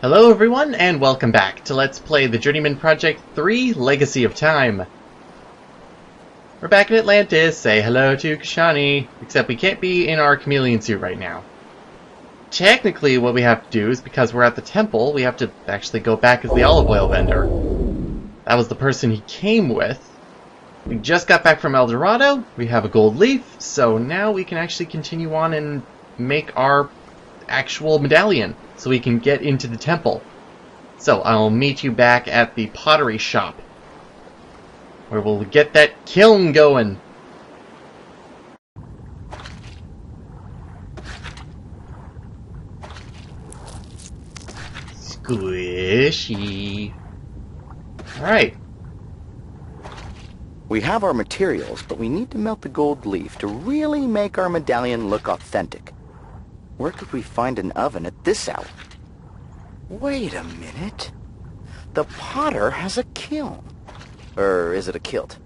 Hello everyone, and welcome back to Let's Play the Journeyman Project 3 Legacy of Time. We're back in Atlantis. Say hello to Kashani, except we can't be in our chameleon suit right now. Technically what we have to do is, because we're at the temple, we have to actually go back as the olive oil vendor. That was the person he came with. We just got back from El Dorado, we have a gold leaf, so now we can actually continue on and make our actual medallion, so we can get into the temple. So I'll meet you back at the pottery shop, where we'll get that kiln going. Squishy. Alright. We have our materials, but we need to melt the gold leaf to really make our medallion look authentic. Where could we find an oven at this hour? Wait a minute. The potter has a kiln. Or is it a kilt?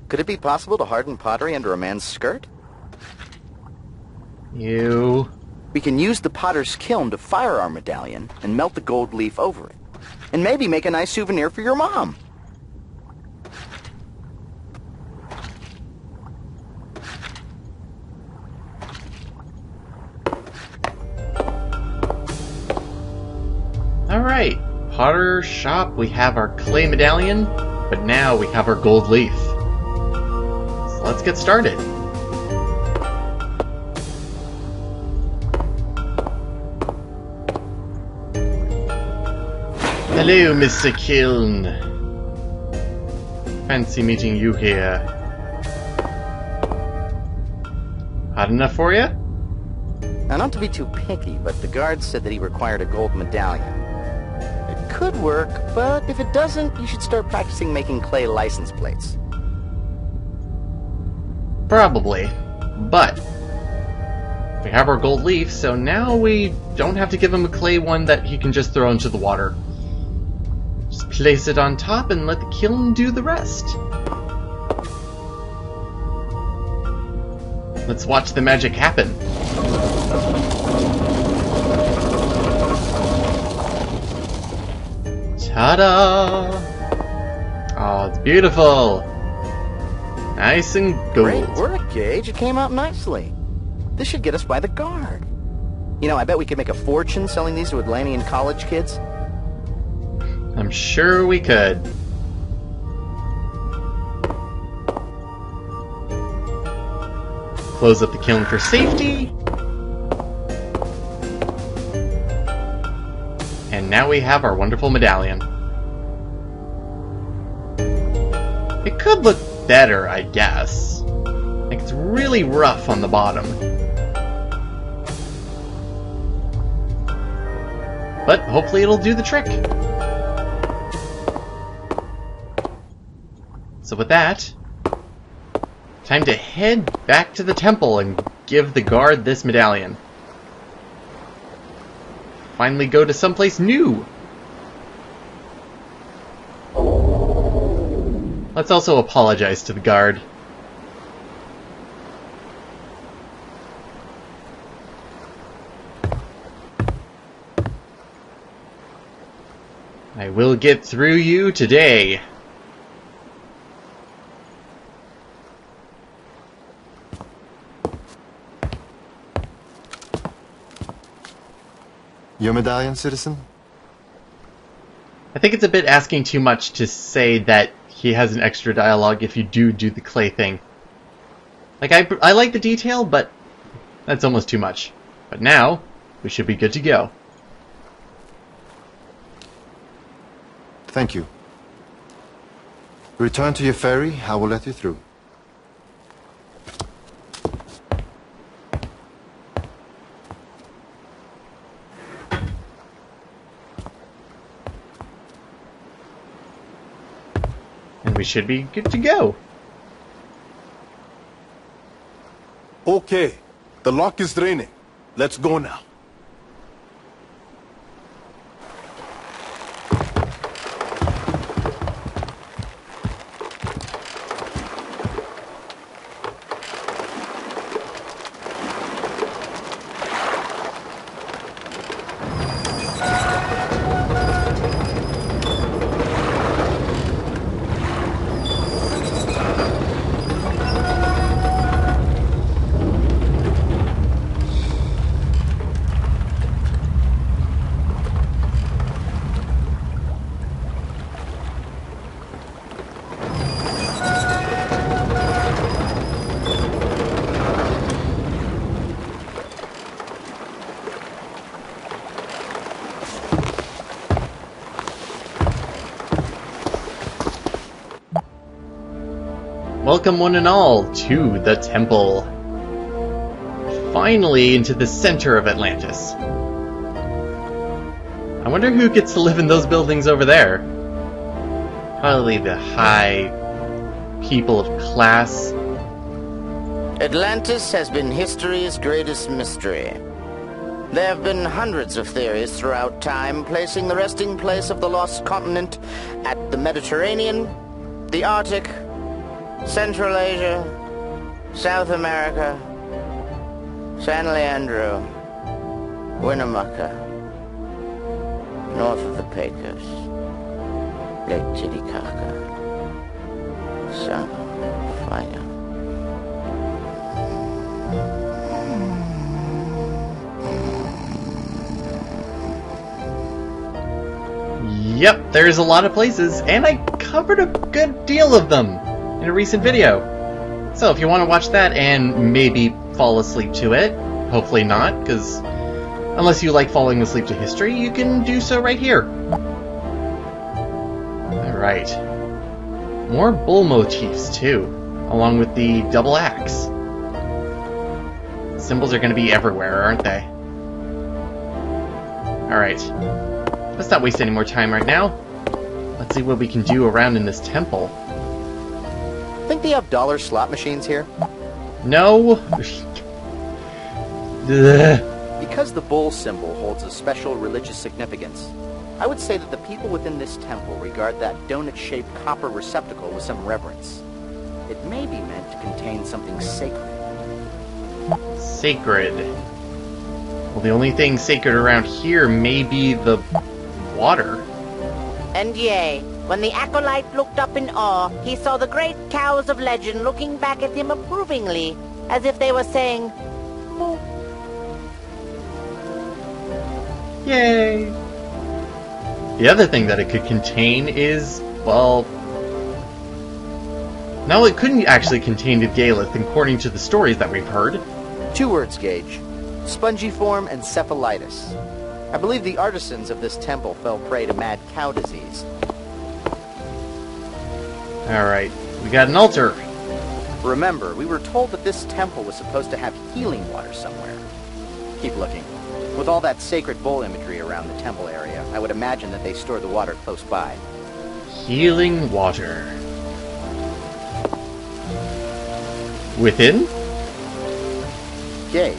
Could it be possible to harden pottery under a man's skirt? You... We can use the potter's kiln to fire our medallion and melt the gold leaf over it. And maybe make a nice souvenir for your mom. Alright, potter shop, we have our clay medallion, but now we have our gold leaf. So let's get started. Hello, Mr. Kiln. Fancy meeting you here. Hot enough for you? Now, not to be too picky, but the guard said that he required a gold medallion. It could work, but if it doesn't, you should start practicing making clay license plates. Probably. But we have our gold leaf, so now we don't have to give him a clay one that he can just throw into the water. Just place it on top and let the kiln do the rest. Let's watch the magic happen. Ta-da! Oh, it's beautiful! Nice and gold. Great work, Gage. It came out nicely. This should get us by the guard. You know, I bet we could make a fortune selling these to Atlantean college kids. I'm sure we could. Close up the kiln for safety. And now we have our wonderful medallion. It could look better, I guess. Like, it's really rough on the bottom. But hopefully it'll do the trick. So with that, time to head back to the temple and give the guard this medallion. Finally go to someplace new. Let's also apologize to the guard. I will get through you today. Your medallion, citizen? I think it's a bit asking too much to say that he has an extra dialogue if you do the clay thing. Like, I like the detail, but that's almost too much. But now, we should be good to go. Thank you. Return to your ferry, I will let you through. And we should be good to go. Okay, the lock is draining. Let's go now. Welcome one and all to the temple. Finally into the center of Atlantis. I wonder who gets to live in those buildings over there. Probably the high people of class. Atlantis has been history's greatest mystery. There have been hundreds of theories throughout time, placing the resting place of the lost continent at the Mediterranean, the Arctic, Central Asia, South America, San Leandro, Winnemucca, north of the Pecos, Lake Titicaca, Sun, Fire. Yep, there's a lot of places, and I covered a good deal of them in a recent video. So if you want to watch that and maybe fall asleep to it, hopefully not, because unless you like falling asleep to history, you can do so right here. Alright. More bull motifs, too, along with the double axe. Symbols are going to be everywhere, aren't they? Alright. Let's not waste any more time right now. Let's see what we can do around in this temple. Think they have dollar slot machines here? No. Because the bull symbol holds a special religious significance, I would say that the people within this temple regard that donut-shaped copper receptacle with some reverence. It may be meant to contain something sacred. Sacred. Well, the only thing sacred around here may be the water. And yea, when the acolyte looked up in awe, he saw the great cows of legend looking back at him approvingly, as if they were saying, "Moo." Yay! The other thing that it could contain is, well... No, it couldn't actually contain the Gaealith, according to the stories that we've heard. 2 words, Gage. Spongiform and cephalitis. I believe the artisans of this temple fell prey to mad cow disease. Alright, we got an altar. Remember, we were told that this temple was supposed to have healing water somewhere. Keep looking. With all that sacred bull imagery around the temple area, I would imagine that they store the water close by. Healing water. Within? Gage,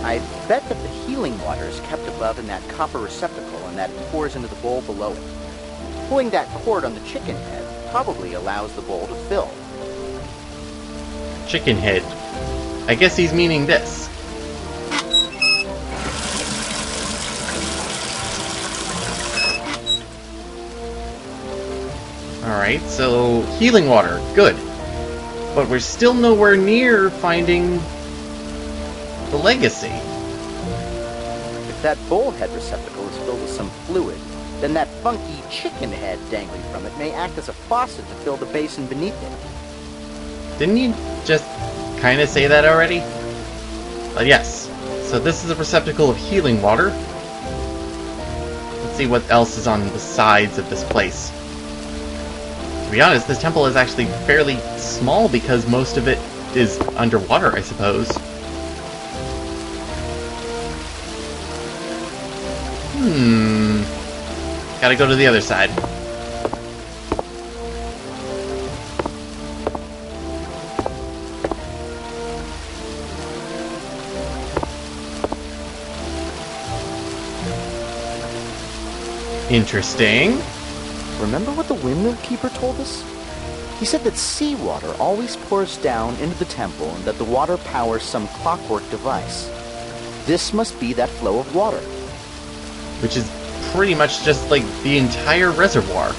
I bet that the healing water is kept above in that copper receptacle and that pours into the bowl below it. Pulling that cord on the chicken head probably allows the bowl to fill. Chicken head. I guess he's meaning this. Alright, so healing water. Good. But we're still nowhere near finding the legacy. If that bowl head receptacle is filled with some fluid, then that funky chicken head dangling from it may act as a faucet to fill the basin beneath it. Didn't you just kind of say that already? But yes. So this is a receptacle of healing water. Let's see what else is on the sides of this place. To be honest, this temple is actually fairly small because most of it is underwater, I suppose. Gotta go to the other side. Interesting. Remember what the windmill keeper told us? He said that seawater always pours down into the temple and that the water powers some clockwork device. This must be that flow of water. Which is pretty much just like the entire reservoir.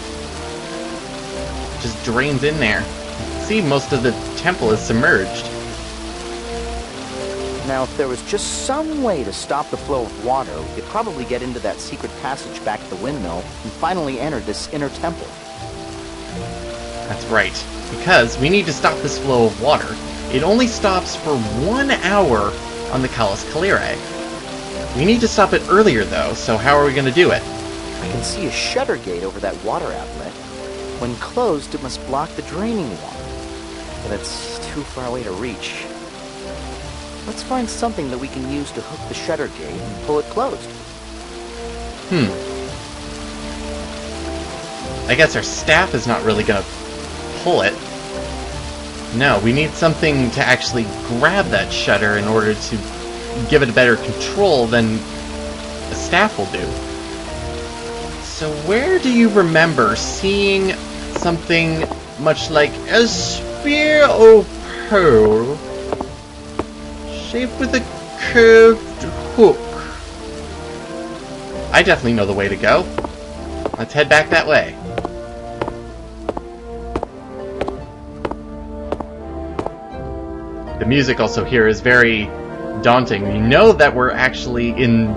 Just drains in there. See, most of the temple is submerged. Now, if there was just some way to stop the flow of water, we could probably get into that secret passage back to the windmill and finally enter this inner temple. That's right. Because we need to stop this flow of water. It only stops for 1 hour on the Kalos Kalire. We need to stop it earlier, though, so how are we going to do it? I can see a shutter gate over that water outlet. When closed, it must block the draining water. but it's too far away to reach. Let's find something that we can use to hook the shutter gate and pull it closed. I guess our staff is not really gonna pull it. No, we need something to actually grab that shutter in order to give it a better control than a staff will do. So where do you remember seeing something much like a spear or pole shaped with a curved hook? I definitely know the way to go. Let's head back that way. The music also here is very daunting. We know that we're actually in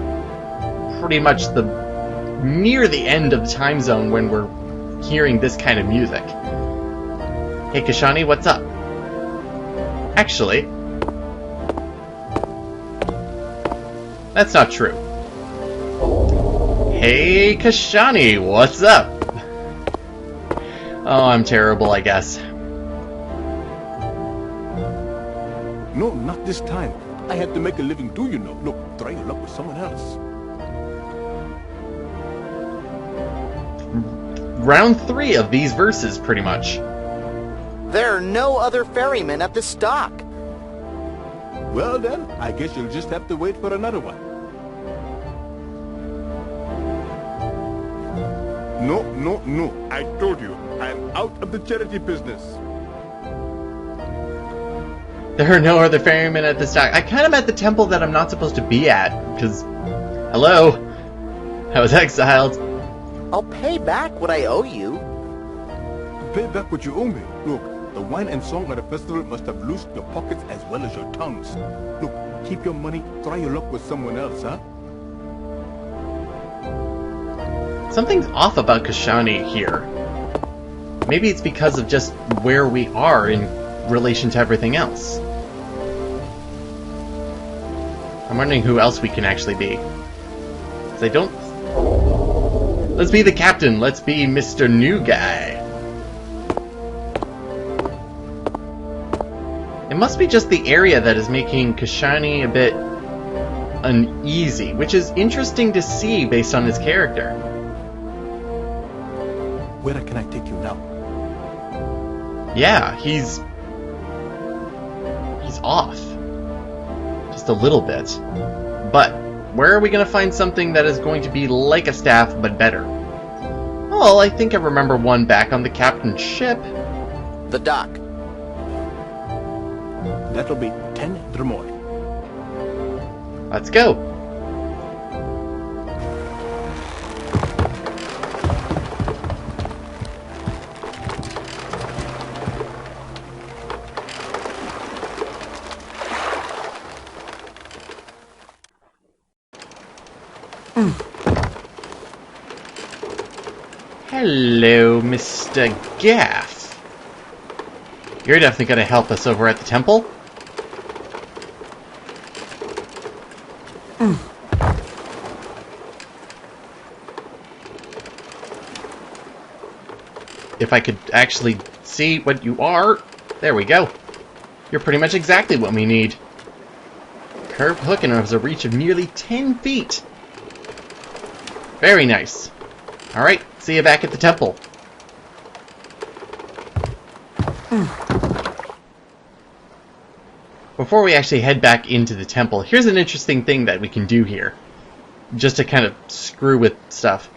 pretty much near the end of the time zone when we're hearing this kind of music. Hey Kashani, what's up? Actually, that's not true. Hey Kashani, what's up? Oh, I'm terrible, I guess. No, not this time. I had to make a living too, you know. Look, try your luck with someone else. Round 3 of these verses, pretty much. There are no other ferrymen at this dock. Well then, I guess you'll just have to wait for another one. No. I told you, I'm out of the charity business. There are no other ferrymen at this dock. I kind of at the temple that I'm not supposed to be at, because... Hello? I was exiled. I'll pay back what I owe you. Pay back what you owe me. Look, the wine and song at the festival must have loosed your pockets as well as your tongues. Look, keep your money, try your luck with someone else, huh? Something's off about Kashani here. Maybe it's because of just where we are in relation to everything else. I'm wondering who else we can actually be. 'Cause I don't... Let's be the captain. Let's be Mr. New Guy. It must be just the area that is making Kashani a bit uneasy, which is interesting to see based on his character. Where can I take you now? Yeah, he's off. Just a little bit. But where are we going to find something that is going to be like a staff, but better? Well, I think I remember one back on the captain's ship. The dock. That'll be 10 dromoi. Let's go. Hello, Mr. Gaff. You're definitely going to help us over at the temple. If I could actually see what you are. There we go. You're pretty much exactly what we need. Curved hook and has a reach of nearly 10 feet. Very nice. Alright, see you back at the temple. Before we actually head back into the temple, here's an interesting thing that we can do here. Just to kind of screw with stuff.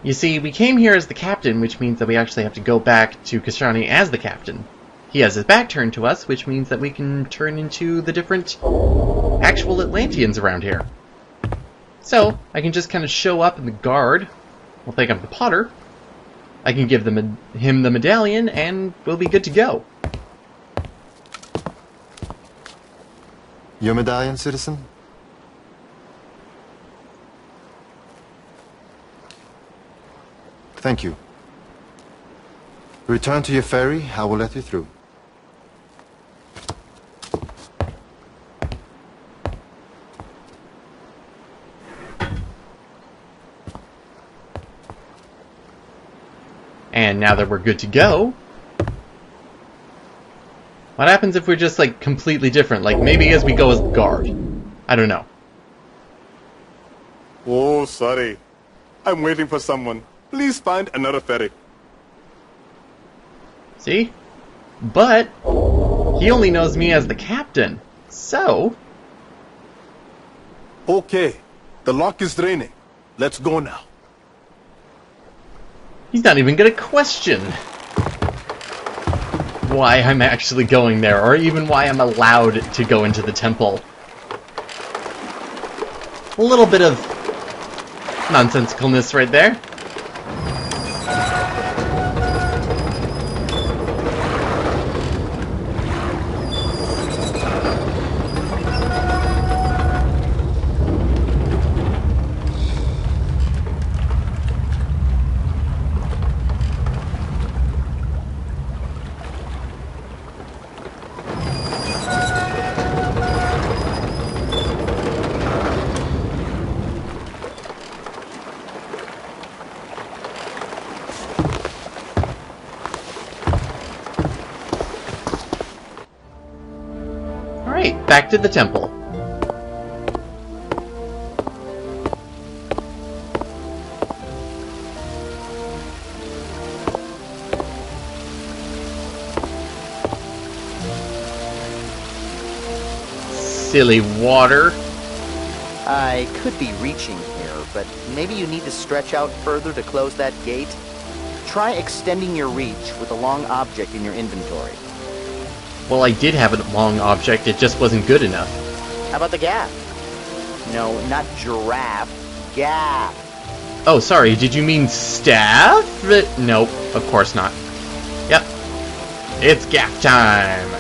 You see, we came here as the captain, which means that we actually have to go back to Kashani as the captain. He has his back turned to us, which means that we can turn into the different actual Atlanteans around here. So, I can just kind of show up in the guard. We'll think I'm the potter. I can give him the medallion, and we'll be good to go. Your medallion, citizen? Thank you. Return to your ferry, I will let you through. And now that we're good to go, What happens if we're just, like, completely different? Like, maybe as we go as guard. I don't know. Oh, sorry. I'm waiting for someone. Please find another ferry. See? But he only knows me as the captain. So... Okay, the lock is draining. Let's go now. he's not even gonna question why I'm actually going there, or even why I'm allowed to go into the temple. A little bit of nonsensicalness right there. Alright, back to the temple. Silly water. I could be reaching here, but maybe you need to stretch out further to close that gate. Try extending your reach with a long object in your inventory. Well, I did have a long object, it just wasn't good enough. How about the gap? No, not giraffe. Gap. Oh, sorry, did you mean staff? Nope, of course not. Yep. It's gap time!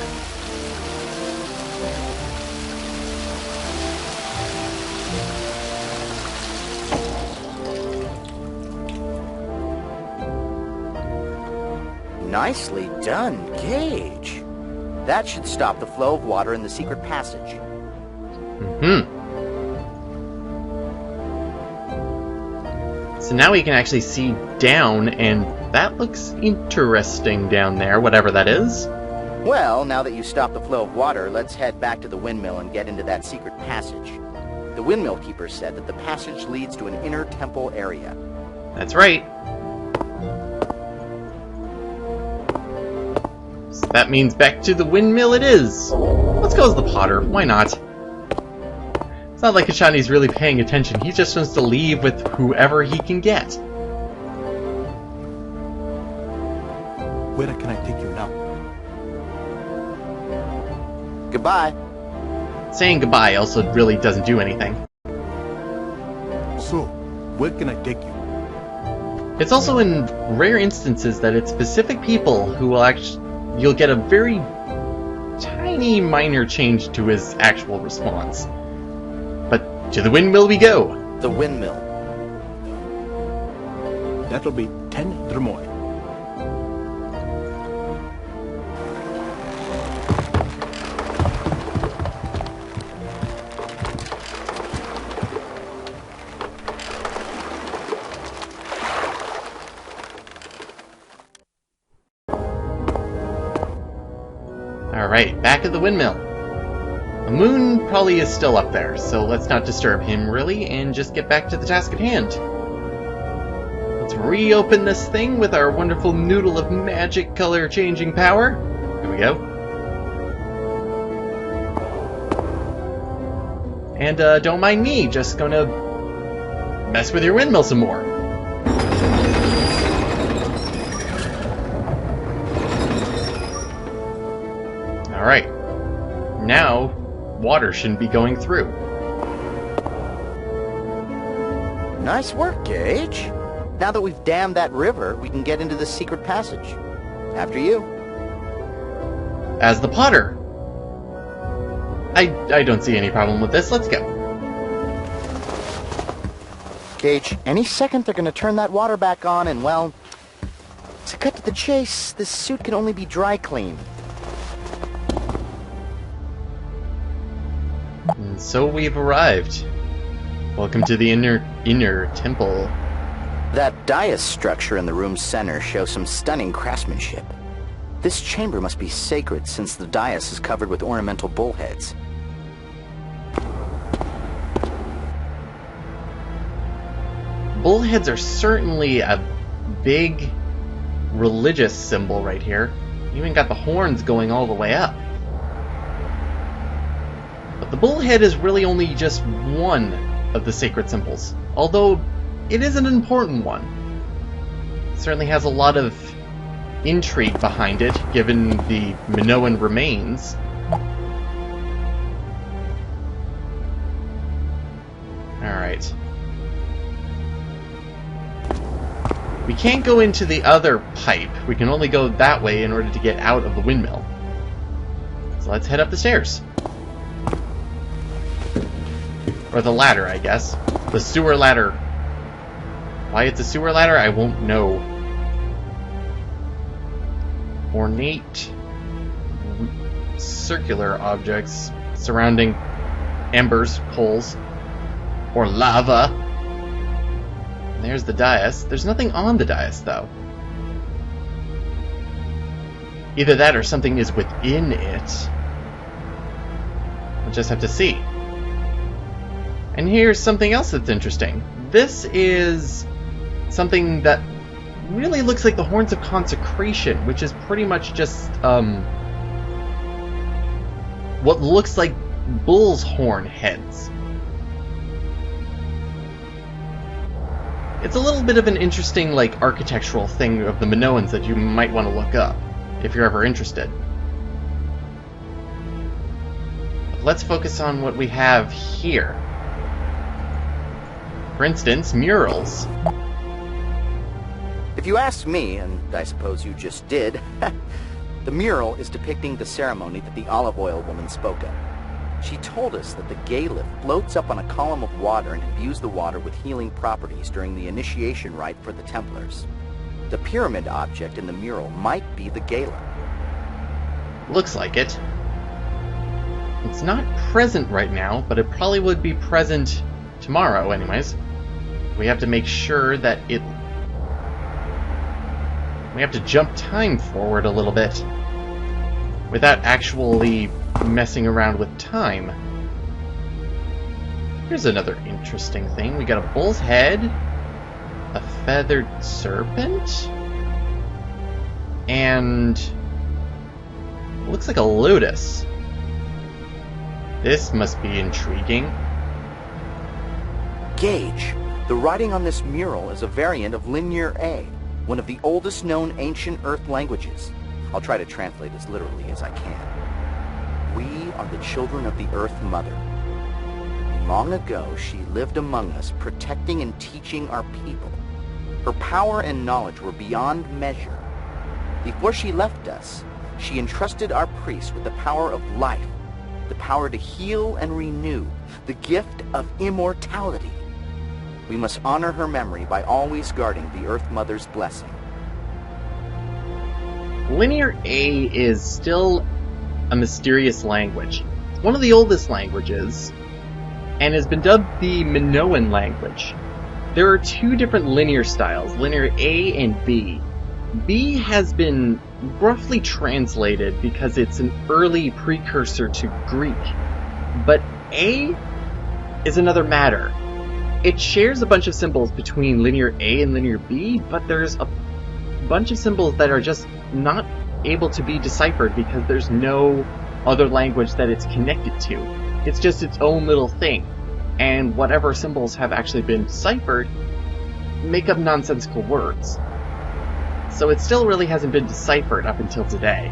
Nicely done, Gage. That should stop the flow of water in the secret passage. So now we can actually see down, and that looks interesting down there, whatever that is. Well, now that you stopped the flow of water, let's head back to the windmill and get into that secret passage. The windmill keeper said that the passage leads to an inner temple area. That's right. So that means back to the windmill it is. Let's go as the potter. Why not? It's not like Kashani's really paying attention. He just wants to leave with whoever he can get. Where can I take you now? Goodbye. Saying goodbye also really doesn't do anything. So, where can I take you? It's also in rare instances that it's specific people who will actually... You'll get a very tiny minor change to his actual response. But to the windmill we go! The windmill. That'll be 10 dromoi. Alright, back at the windmill. The moon probably is still up there, so let's not disturb him really, and just get back to the task at hand. Let's reopen this thing with our wonderful noodle of magic color changing power. Here we go. And don't mind me, just gonna mess with your windmill some more. Alright, now water shouldn't be going through. Nice work, Gage. Now that we've dammed that river, we can get into the secret passage. After you. As the potter. I don't see any problem with this, let's go. Gage, any second they're going to turn that water back on and, well, to cut to the chase, this suit can only be dry cleaned. And so we've arrived. Welcome to the inner temple. That dais structure in the room's center shows some stunning craftsmanship. This chamber must be sacred since the dais is covered with ornamental bullheads. Bullheads are certainly a big religious symbol right here. Even got the horns going all the way up. But the bullhead is really only just one of the sacred symbols, although it is an important one. It certainly has a lot of intrigue behind it, given the Minoan remains. Alright. We can't go into the other pipe. We can only go that way in order to get out of the windmill. So let's head up the stairs. Or the ladder, I guess. The sewer ladder. Why it's a sewer ladder, I won't know. Ornate circular objects surrounding embers, coals, or lava. And there's the dais. There's nothing on the dais, though. Either that or something is within it. We'll just have to see. And here's something else that's interesting. This is something that really looks like the Horns of Consecration, which is pretty much just what looks like bull's horn heads. It's a little bit of an interesting, like, architectural thing of the Minoans that you might want to look up if you're ever interested. But let's focus on what we have here. For instance, murals. If you ask me, and I suppose you just did, the mural is depicting the ceremony that the olive oil woman spoke of. She told us that the Gaealith floats up on a column of water and imbues the water with healing properties during the initiation rite for the Templars. The pyramid object in the mural might be the Gaealith. Looks like it. It's not present right now, but it probably would be present tomorrow anyways. We have to make sure that it... We have to jump time forward a little bit without actually messing around with time. Here's another interesting thing. We got a bull's head, a feathered serpent, and it looks like a lotus. This must be intriguing. Gage, the writing on this mural is a variant of Linear A, one of the oldest known ancient Earth languages. I'll try to translate as literally as I can. We are the children of the Earth Mother. Long ago, she lived among us, protecting and teaching our people. Her power and knowledge were beyond measure. Before she left us, she entrusted our priests with the power of life, the power to heal and renew, the gift of immortality. We must honor her memory by always guarding the Earth Mother's blessing. Linear A is still a mysterious language. It's one of the oldest languages, and has been dubbed the Minoan language. There are two different linear styles, Linear A and B. B has been roughly translated because it's an early precursor to Greek, but A is another matter. It shares a bunch of symbols between Linear A and Linear B, but there's a bunch of symbols that are just not able to be deciphered because there's no other language that it's connected to. It's just its own little thing, and whatever symbols have actually been deciphered make up nonsensical words. So it still really hasn't been deciphered up until today.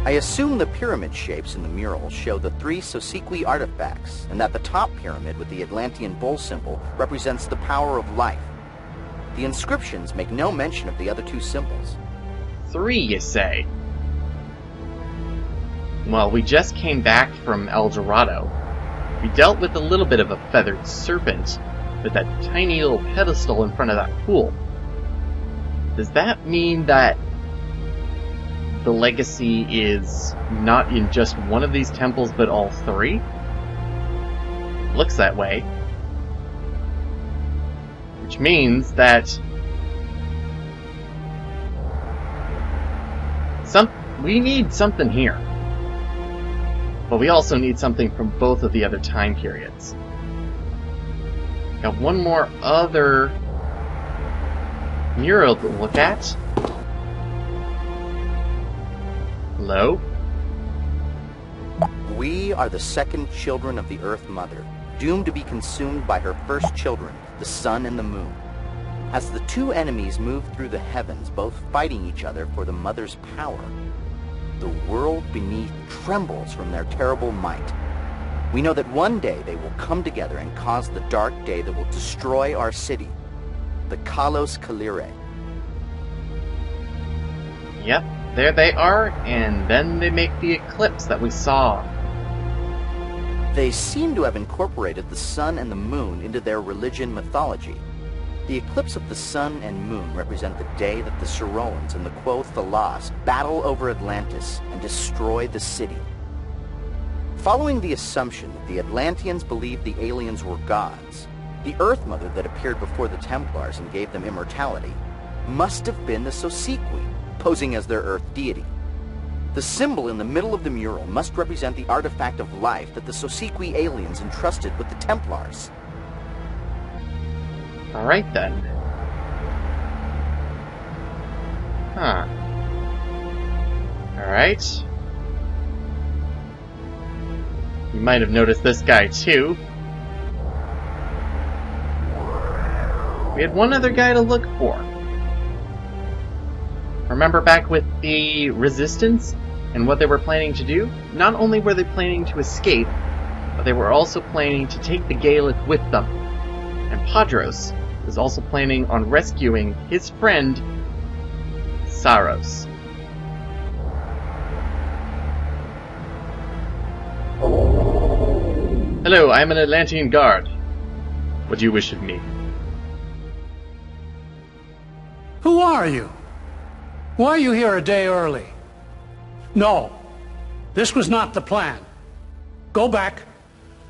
I assume the pyramid shapes in the mural show the three Sosequi artifacts, and that the top pyramid with the Atlantean bull symbol represents the power of life. The inscriptions make no mention of the other two symbols. 3, you say? Well, we just came back from El Dorado. We dealt with a little bit of a feathered serpent with that tiny little pedestal in front of that pool. Does that mean that the legacy is not in just one of these temples, but all 3? Looks that way. Which means that We need something here. But we also need something from both of the other time periods. Got one more other mural to look at. Hello? We are the second children of the Earth Mother, doomed to be consumed by her first children, the sun and the moon. As the two enemies move through the heavens, both fighting each other for the Mother's power, the world beneath trembles from their terrible might. We know that one day they will come together and cause the dark day that will destroy our city, the Kalos Kalire. Yep, there they are, and then they make the eclipse that we saw. They seem to have incorporated the sun and the moon into their religion mythology. The eclipse of the sun and moon represent the day that the Cyros and the Thalas battle over Atlantis and destroy the city. Following the assumption that the Atlanteans believed the aliens were gods, the Earth Mother that appeared before the Templars and gave them immortality must have been the Sosequi, posing as their Earth deity. The symbol in the middle of the mural must represent the artifact of life that the Sosequi aliens entrusted with the Templars. Alright then. Huh. Alright. You might have noticed this guy too. We had one other guy to look for. Remember back with the Resistance and what they were planning to do? Not only were they planning to escape, but they were also planning to take the Gaealith with them. And Padros was also planning on rescuing his friend, Cyros. Hello, I am an Atlantean guard. What do you wish of me? Who are you? Why are you here a day early? No, this was not the plan. Go back.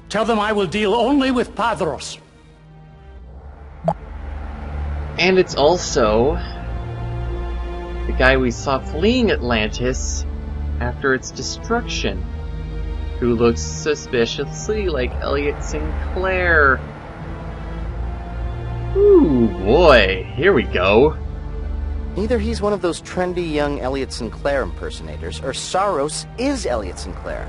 Tell them I will deal only with Padros. And it's also the guy we saw fleeing Atlantis after its destruction, who looks suspiciously like Elliot Sinclair. Ooh, boy, here we go. Either he's one of those trendy young Elliot Sinclair impersonators, or Cyros is Elliot Sinclair.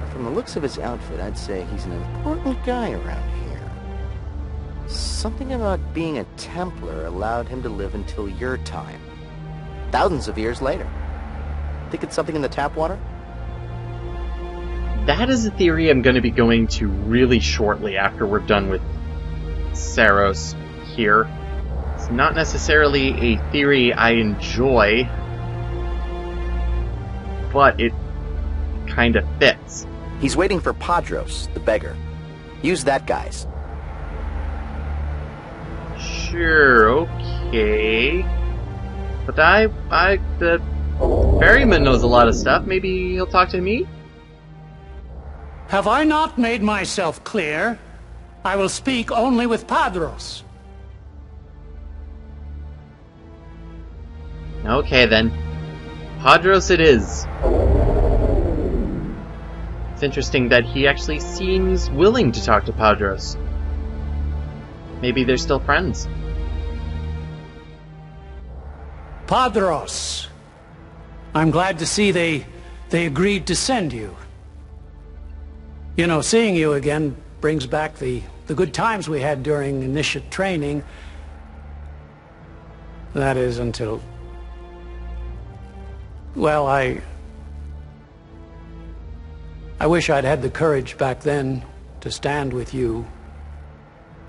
But from the looks of his outfit, I'd say he's an important guy around here. Something about being a Templar allowed him to live until your time. Thousands of years later. Think it's something in the tap water? That is a theory I'm going to be going to really shortly after we're done with Cyros here. It's not necessarily a theory I enjoy, but it kind of fits. He's waiting for Padros, the beggar. Use that, guys. Sure, okay. But the ferryman knows a lot of stuff. Maybe he'll talk to me? Have I not made myself clear? I will speak only with Padros. Okay then. Padros it is. It's interesting that he actually seems willing to talk to Padros. Maybe they're still friends. Padros. I'm glad to see they agreed to send you. You know, seeing you again brings back the good times we had during initiate training. That is until... Well, I wish I'd had the courage back then to stand with you,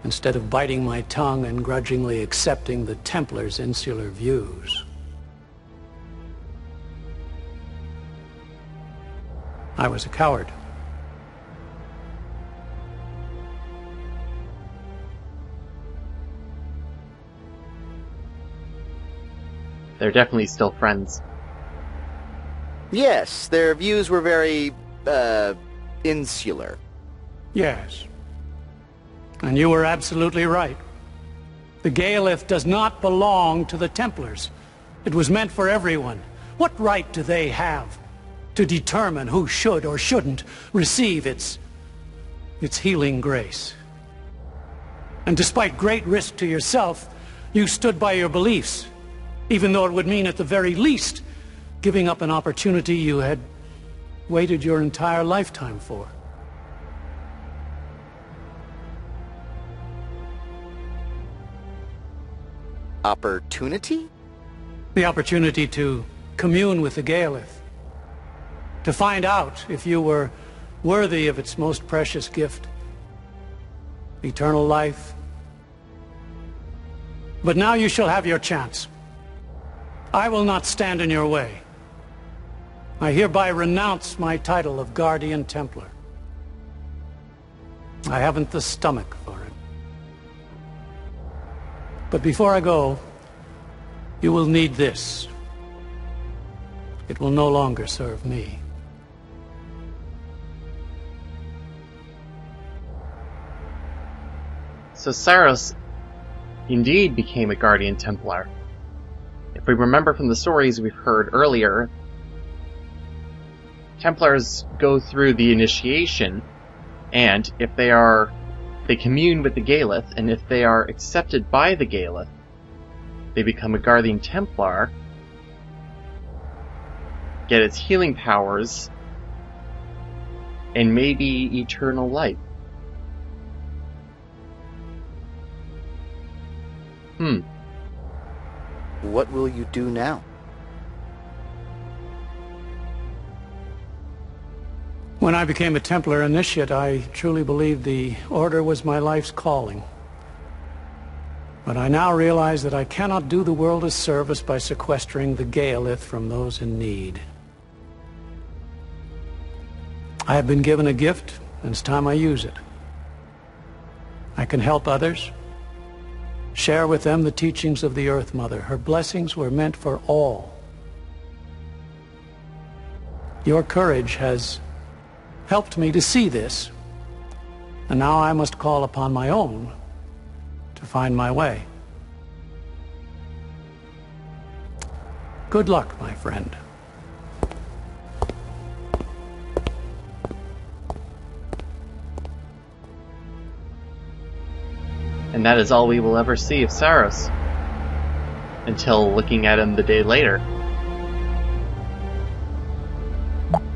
instead of biting my tongue and grudgingly accepting the Templars' insular views. I was a coward. They're definitely still friends. Yes, their views were very, insular. Yes. And you were absolutely right. The Gaealith does not belong to the Templars. It was meant for everyone. What right do they have to determine who should or shouldn't receive its healing grace? And despite great risk to yourself, you stood by your beliefs, even though it would mean at the very least giving up an opportunity you had waited your entire lifetime for. Opportunity? The opportunity to commune with the Gaealith. To find out if you were worthy of its most precious gift. Eternal life. But now you shall have your chance. I will not stand in your way. I hereby renounce my title of Guardian Templar. I haven't the stomach for it. But before I go, you will need this. It will no longer serve me. So Cyros indeed became a Guardian Templar. If we remember from the stories we've heard earlier, Templars go through the initiation, and if they commune with the Gaealith, and if they are accepted by the Gaealith, they become a Guardian Templar, get its healing powers, and maybe eternal life. What will you do now? When I became a Templar Initiate, I truly believed the Order was my life's calling. But I now realize that I cannot do the world a service by sequestering the Gaealith from those in need. I have been given a gift, and it's time I use it. I can help others, share with them the teachings of the Earth Mother. Her blessings were meant for all. Your courage has helped me to see this, and now I must call upon my own to find my way. Good luck, my friend. And that is all we will ever see of Cyros, until looking at him the day later.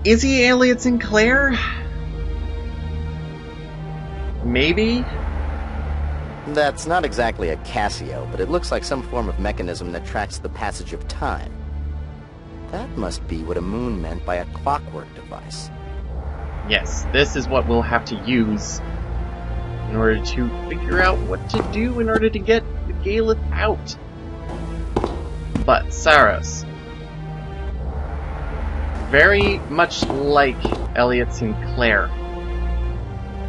Is he Elliot Sinclair? Maybe? That's not exactly a Casio, but it looks like some form of mechanism that tracks the passage of time. That must be what a moon meant by a clockwork device. Yes, this is what we'll have to use in order to figure out what to do in order to get the Gaealith out. But Cyros, very much like Elliot Sinclair,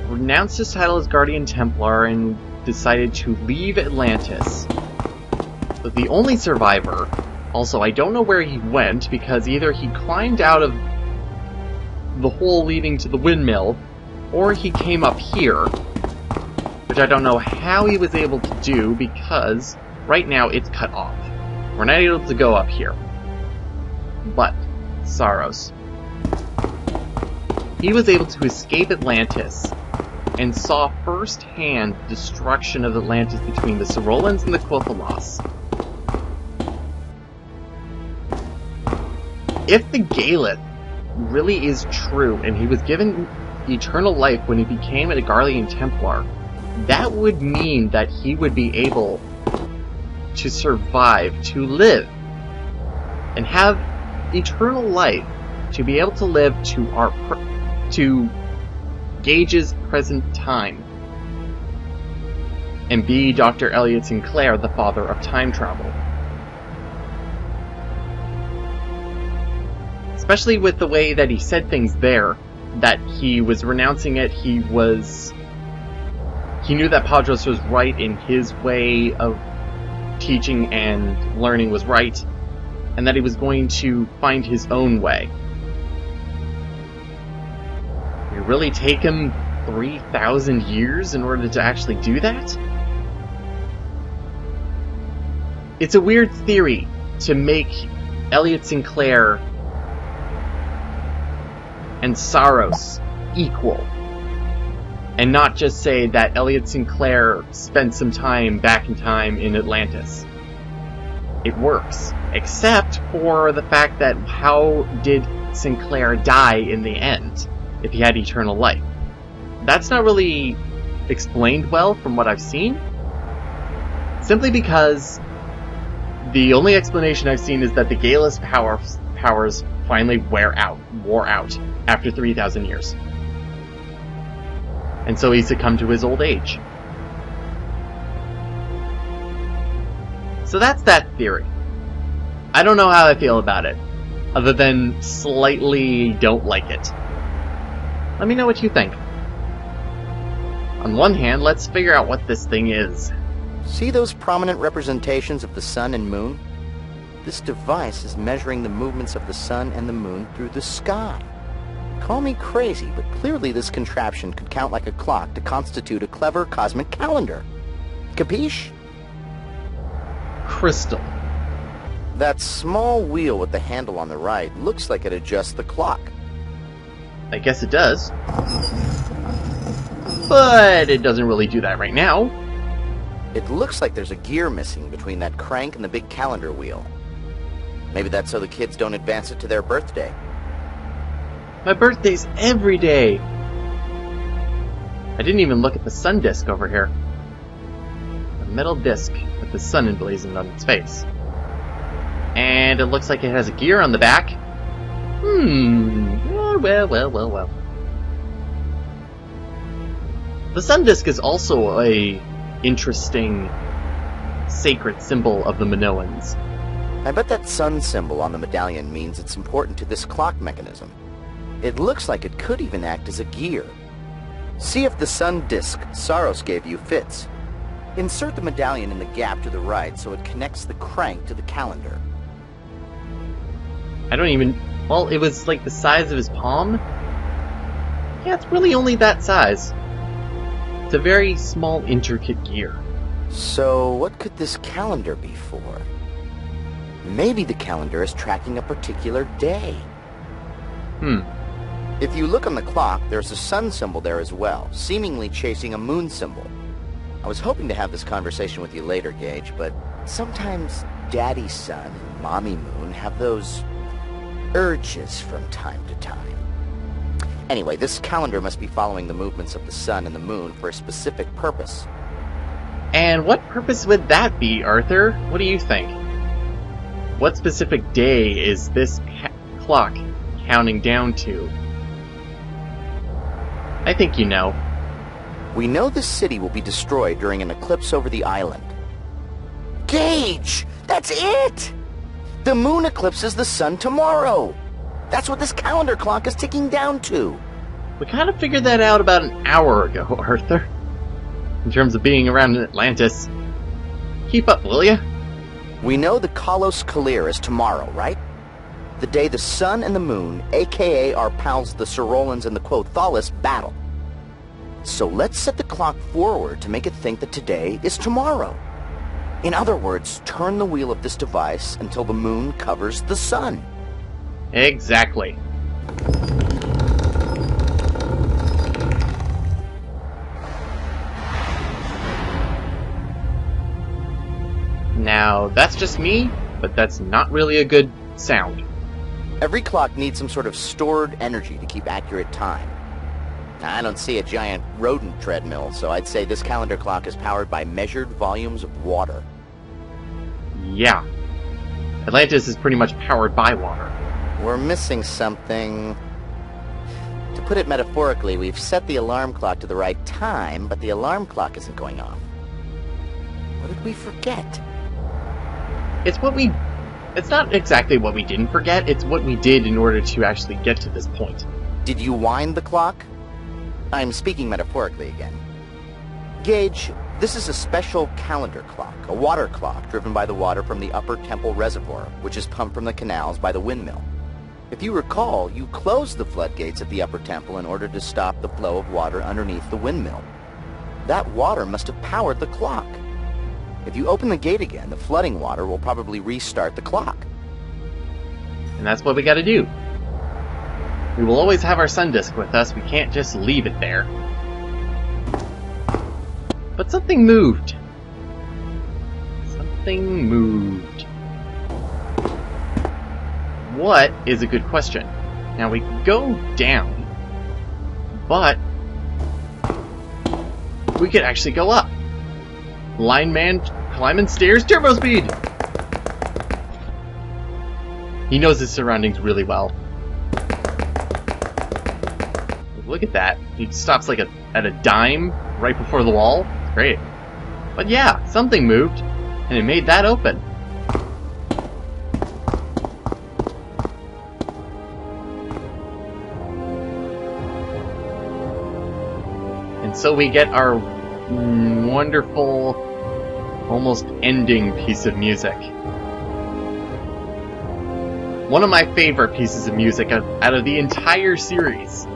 renounced his title as Guardian Templar and decided to leave Atlantis. But the only survivor, also I don't know where he went, because either he climbed out of the hole leading to the windmill, or he came up here, which I don't know how he was able to do, because right now it's cut off. We're not able to go up here. But Cyros, he was able to escape Atlantis and saw firsthand the destruction of Atlantis between the Orylens and the Quothalas. If the Gaealith really is true, and he was given eternal life when he became a Guardian Templar, that would mean that he would be able to survive, to live, and have eternal life, to be able to live to Gage's present time, and be Dr. Elliot Sinclair, the father of time travel. Especially with the way that he said things there, that he was renouncing it, he knew that Padros was right in his way of teaching and learning was right, and that he was going to find his own way. It really take him 3,000 years in order to actually do that? It's a weird theory to make Elliot Sinclair and Cyros equal, and not just say that Elliot Sinclair spent some time back in time in Atlantis. It works, except for the fact that how did Sinclair die in the end if he had eternal life? That's not really explained well from what I've seen, simply because the only explanation I've seen is that the Gaealith powers finally wore out after 3,000 years. And so he succumbed to his old age. So that's that theory. I don't know how I feel about it, other than slightly don't like it. Let me know what you think. On one hand, let's figure out what this thing is. See those prominent representations of the sun and moon? This device is measuring the movements of the sun and the moon through the sky. Call me crazy, but clearly this contraption could count like a clock to constitute a clever cosmic calendar. Capiche? Crystal. That small wheel with the handle on the right looks like it adjusts the clock. I guess it does. But it doesn't really do that right now. It looks like there's a gear missing between that crank and the big calendar wheel. Maybe that's so the kids don't advance it to their birthday. My birthday's every day. I didn't even look at the sun disk over here. A metal disc with the sun emblazoned on its face. And it looks like it has a gear on the back. Well. The sun disk is also a interesting sacred symbol of the Minoans. I bet that sun symbol on the medallion means it's important to this clock mechanism. It looks like it could even act as a gear. See if the sun disk Cyros gave you fits. Insert the medallion in the gap to the right so it connects the crank to the calendar. I don't even... Well, it was like the size of his palm. Yeah, it's really only that size. It's a very small, intricate gear. So, what could this calendar be for? Maybe the calendar is tracking a particular day. If you look on the clock, there's a sun symbol there as well, seemingly chasing a moon symbol. I was hoping to have this conversation with you later, Gage, but sometimes Daddy Sun and Mommy Moon have those urges from time to time. Anyway, this calendar must be following the movements of the sun and the moon for a specific purpose. And what purpose would that be, Arthur? What do you think? What specific day is this clock counting down to? I think you know. We know this city will be destroyed during an eclipse over the island. Gage! That's it! The moon eclipses the sun tomorrow! That's what this calendar clock is ticking down to. We kind of figured that out about an hour ago, Arthur. In terms of being around in Atlantis. Keep up, will ya? We know the Kalos Kalir is tomorrow, right? The day the sun and the moon, aka our pals the Sorolans and the Quothalis, battle. So let's set the clock forward to make it think that today is tomorrow. In other words, turn the wheel of this device until the moon covers the sun. Exactly. Now, that's just me, but that's not really a good sound. Every clock needs some sort of stored energy to keep accurate time. I don't see a giant rodent treadmill, so I'd say this calendar clock is powered by measured volumes of water. Yeah. Atlantis is pretty much powered by water. We're missing something. To put it metaphorically, we've set the alarm clock to the right time, but the alarm clock isn't going off. What did we forget? It's not exactly what we didn't forget, it's what we did in order to actually get to this point. Did you wind the clock? I'm speaking metaphorically again. Gage, this is a special calendar clock, a water clock driven by the water from the upper temple reservoir, which is pumped from the canals by the windmill. If you recall, you closed the floodgates at the upper temple in order to stop the flow of water underneath the windmill. That water must have powered the clock. If you open the gate again, the flooding water will probably restart the clock. And that's what we gotta do. We will always have our sun disk with us, we can't just leave it there. But something moved. Something moved. What is a good question? Now we go down, but we could actually go up. Lineman climbing stairs, turbo speed! He knows his surroundings really well. Look at that. He stops like at a dime right before the wall. It's great. But yeah, something moved, and it made that open. And so we get our wonderful, almost ending piece of music. One of my favorite pieces of music out of the entire series.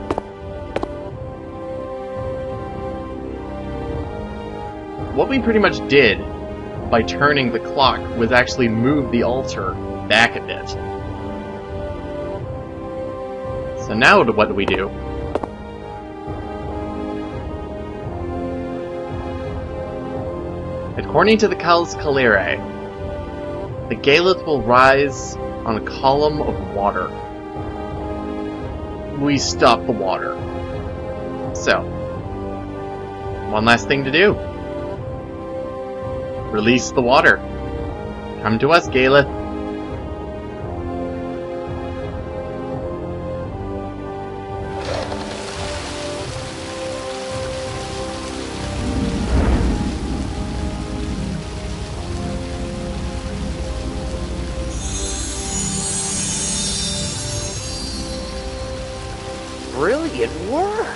What we pretty much did by turning the clock was actually move the altar back a bit. So now what do we do? According to the Kals Kalere, the Gaealith will rise on a column of water. We stop the water. So, one last thing to do. Release the water. Come to us, Gaealith. Brilliant work!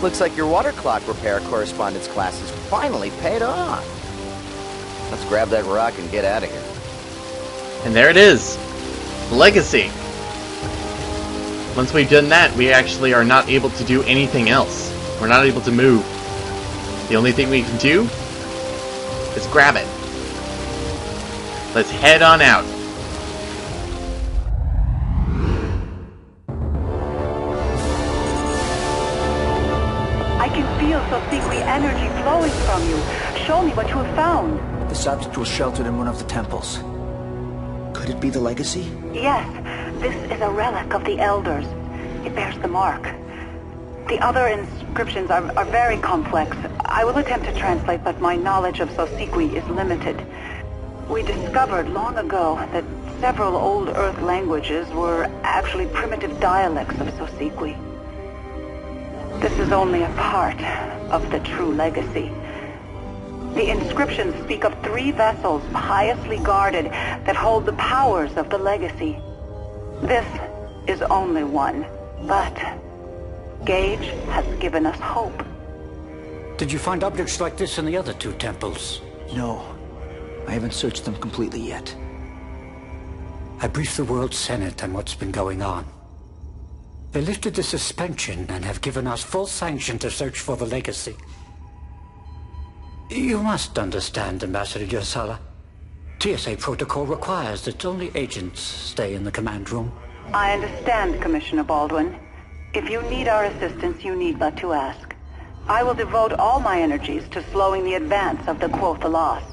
Looks like your water clock repair correspondence class has finally paid off. Let's grab that rock and get out of here. And there it is. Legacy. Once we've done that, we actually are not able to do anything else. We're not able to move. The only thing we can do is grab it. Let's head on out. I can feel Sosikwi energy flowing from you. Show me what you have found. This object was sheltered in one of the temples. Could it be the legacy? Yes, this is a relic of the Elders. It bears the mark. The other inscriptions are very complex. I will attempt to translate, but my knowledge of Sosikwi is limited. We discovered long ago that several old Earth languages were actually primitive dialects of Sosikwi. This is only a part of the true legacy. The inscriptions speak of 3 vessels piously guarded that hold the powers of the legacy. This is only one, but Gage has given us hope. Did you find objects like this in the other 2 temples? No. I haven't searched them completely yet. I briefed the World Senate on what's been going on. They lifted the suspension and have given us full sanction to search for the legacy. You must understand, Ambassador Yosala. TSA protocol requires that only agents stay in the command room. I understand, Commissioner Baldwin. If you need our assistance, you need but to ask. I will devote all my energies to slowing the advance of the Quothalas.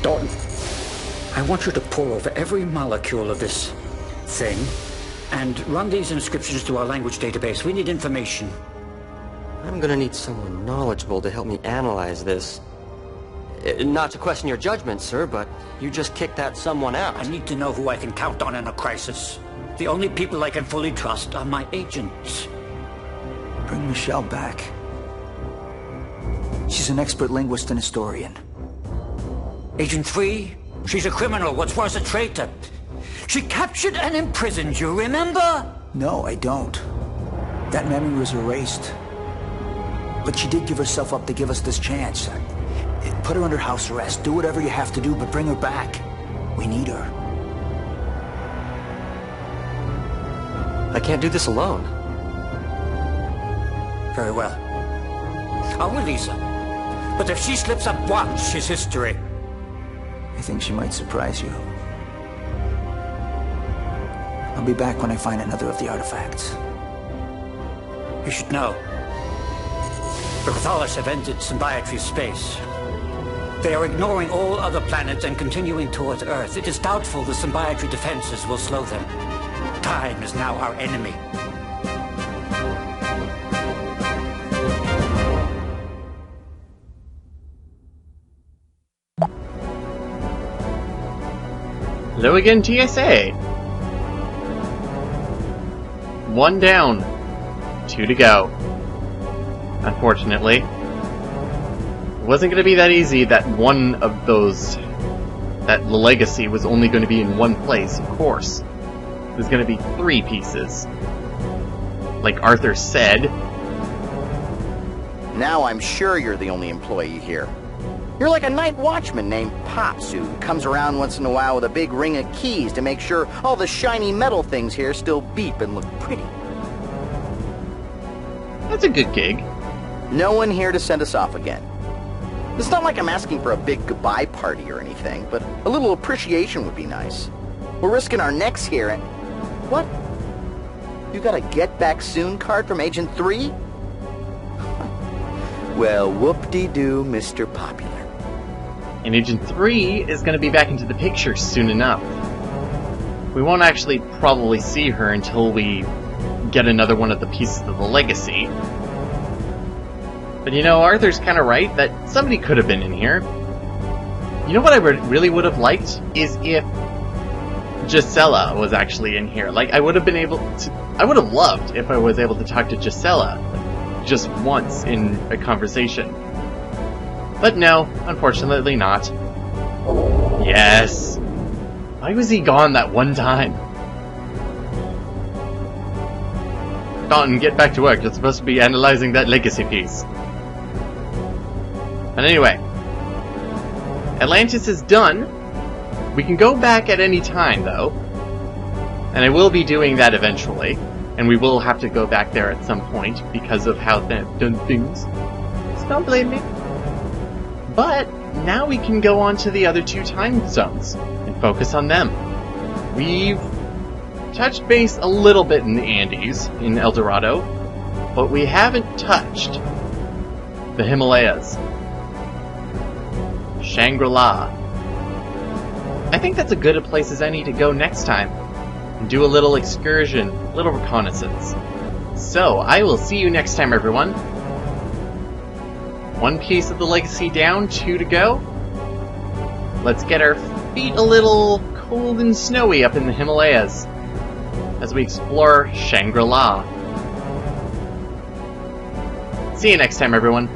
Dalton, I want you to pore over every molecule of this thing and run these inscriptions to our language database. We need information. I'm gonna need someone knowledgeable to help me analyze this. Not to question your judgment, sir, but you just kicked that someone out. I need to know who I can count on in a crisis. The only people I can fully trust are my agents. Bring Michelle back. She's an expert linguist and historian. Agent 3? She's a criminal, what's worse, a traitor. She captured and imprisoned you, remember? No, I don't. That memory was erased. But she did give herself up to give us this chance. Put her under house arrest. Do whatever you have to do, but bring her back. We need her. I can't do this alone. Very well. I'll release her. But if she slips up once, she's history. I think she might surprise you. I'll be back when I find another of the artifacts. You should know. The Cathalis have entered Symbiotry space. They are ignoring all other planets and continuing towards Earth. It is doubtful the Symbiotry defenses will slow them. Time is now our enemy. Hello again, TSA. 1 down, 2 to go. Unfortunately. It wasn't going to be that easy that one of those... that legacy was only going to be in one place, of course. It was going to be 3 pieces. Like Arthur said. Now I'm sure you're the only employee here. You're like a night watchman named Pops who comes around once in a while with a big ring of keys to make sure all the shiny metal things here still beep and look pretty. That's a good gig. No one here to send us off again. It's not like I'm asking for a big goodbye party or anything, but a little appreciation would be nice. We're risking our necks here and... What? You got a get back soon card from Agent 3? Well, whoop-de-doo, Mr. Popular. And Agent 3 is going to be back into the picture soon enough. We won't actually probably see her until we get another one of the pieces of the legacy. But you know, Arthur's kind of right that somebody could have been in here. You know what I really would have liked? Is if Gisela was actually in here. Like, I would have loved if I was able to talk to Gisela, like, just once in a conversation. But no, unfortunately not. Yes. Why was he gone that one time? Dalton, get back to work. You're supposed to be analyzing that legacy piece. But anyway, Atlantis is done. We can go back at any time, though. And I will be doing that eventually. And we will have to go back there at some point because of how they've done things. So don't blame me. But now we can go on to the other 2 time zones and focus on them. We've touched base a little bit in the Andes, in El Dorado, but we haven't touched the Himalayas. Shangri-La. I think that's as good a place as any to go next time. And do a little excursion, a little reconnaissance. So, I will see you next time, everyone. 1 piece of the legacy down, 2 to go. Let's get our feet a little cold and snowy up in the Himalayas as we explore Shangri-La. See you next time, everyone.